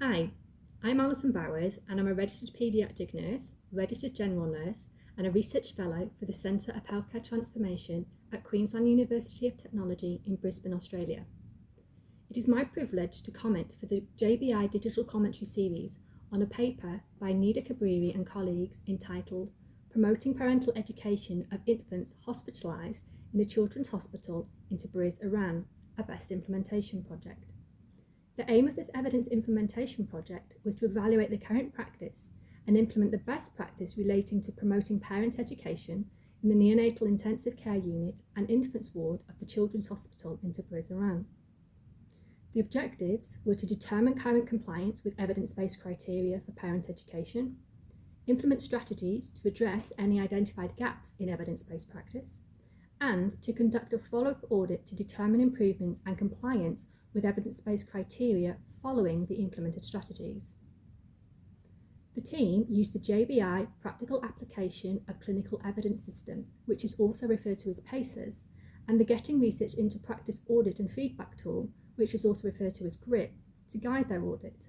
Hi, I'm Alison Bowers and I'm a registered paediatric nurse, registered general nurse and a research fellow for the Centre of Healthcare Transformation at Queensland University of Technology in Brisbane, Australia. It is my privilege to comment for the JBI Digital Commentary Series on a paper by Nida Kabriri and colleagues entitled Promoting Parental Education of Infants Hospitalized in a Children's Hospital in Tabriz, Iran, a Best Implementation Project. The aim of this evidence implementation project was to evaluate the current practice and implement the best practice relating to promoting parent education in the neonatal intensive care unit and infants ward of the Children's Hospital in Tabriz, Iran. The objectives were to determine current compliance with evidence-based criteria for parent education, implement strategies to address any identified gaps in evidence-based practice, and to conduct a follow-up audit to determine improvement and compliance with evidence-based criteria following the implemented strategies. The team used the JBI Practical Application of Clinical Evidence System, which is also referred to as PACES, and the Getting Research into Practice Audit and Feedback tool, which is also referred to as GRIP, to guide their audit.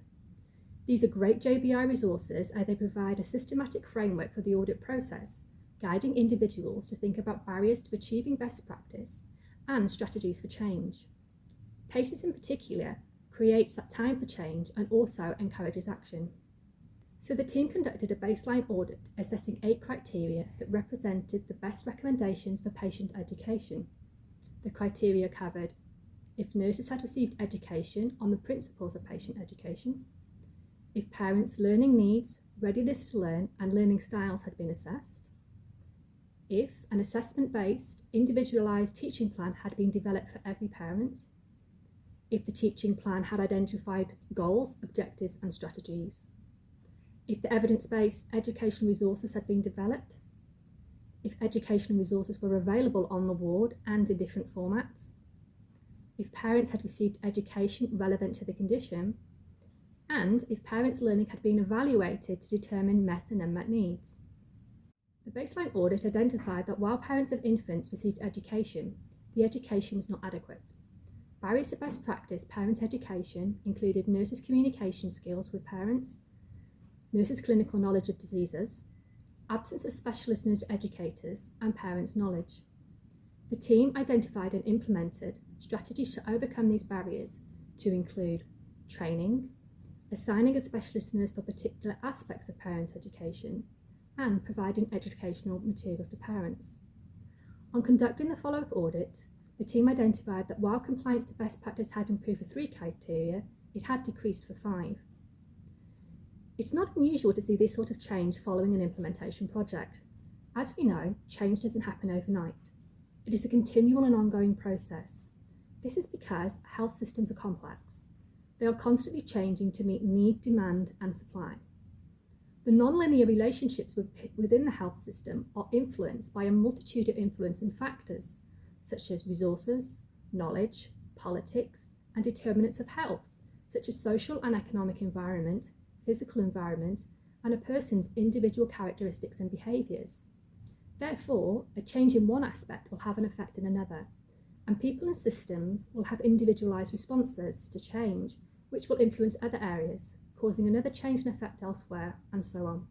These are great JBI resources as they provide a systematic framework for the audit process, guiding individuals to think about barriers to achieving best practice and strategies for change. PACES in particular creates that time for change and also encourages action. So the team conducted a baseline audit assessing 8 criteria that represented the best recommendations for patient education. The criteria covered if nurses had received education on the principles of patient education, if parents' learning needs, readiness to learn and learning styles had been assessed, if an assessment-based, individualised teaching plan had been developed for every parent, if the teaching plan had identified goals, objectives and strategies, if the evidence-based educational resources had been developed, if educational resources were available on the ward and in different formats, if parents had received education relevant to the condition, and if parents' learning had been evaluated to determine met and unmet needs. The baseline audit identified that while parents of infants received education, the education was not adequate. Barriers to best practice parent education included nurses' communication skills with parents, nurses' clinical knowledge of diseases, absence of specialist nurse educators, and parents' knowledge. The team identified and implemented strategies to overcome these barriers to include training, assigning a specialist nurse for particular aspects of parent education, and providing educational materials to parents. On conducting the follow-up audit, the team identified that while compliance to best practice had improved for 3 criteria, it had decreased for 5. It's not unusual to see this sort of change following an implementation project. As we know, change doesn't happen overnight. It is a continual and ongoing process. This is because health systems are complex. They are constantly changing to meet need, demand, and supply. The non-linear relationships within the health system are influenced by a multitude of influencing factors, such as resources, knowledge, politics, and determinants of health, such as social and economic environment, physical environment, and a person's individual characteristics and behaviours. Therefore, a change in one aspect will have an effect in another, and people and systems will have individualised responses to change, which will influence other areas, causing another change and effect elsewhere, and so on.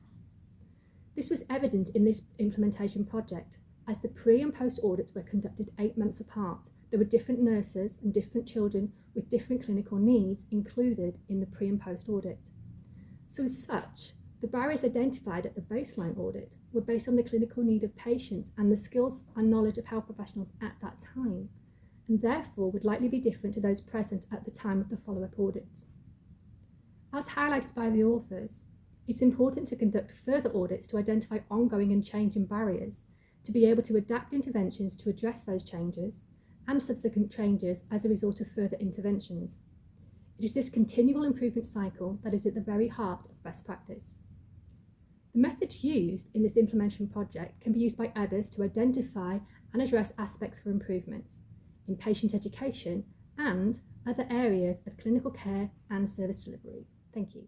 This was evident in this implementation project, as the pre and post audits were conducted 8 months apart. There were different nurses and different children with different clinical needs included in the pre and post audit. So as such, the barriers identified at the baseline audit were based on the clinical need of patients and the skills and knowledge of health professionals at that time, and therefore would likely be different to those present at the time of the follow-up audit. As highlighted by the authors, it's important to conduct further audits to identify ongoing and changing barriers, to be able to adapt interventions to address those changes and subsequent changes as a result of further interventions. It is this continual improvement cycle that is at the very heart of best practice. The methods used in this implementation project can be used by others to identify and address aspects for improvement in patient education and other areas of clinical care and service delivery. Thank you.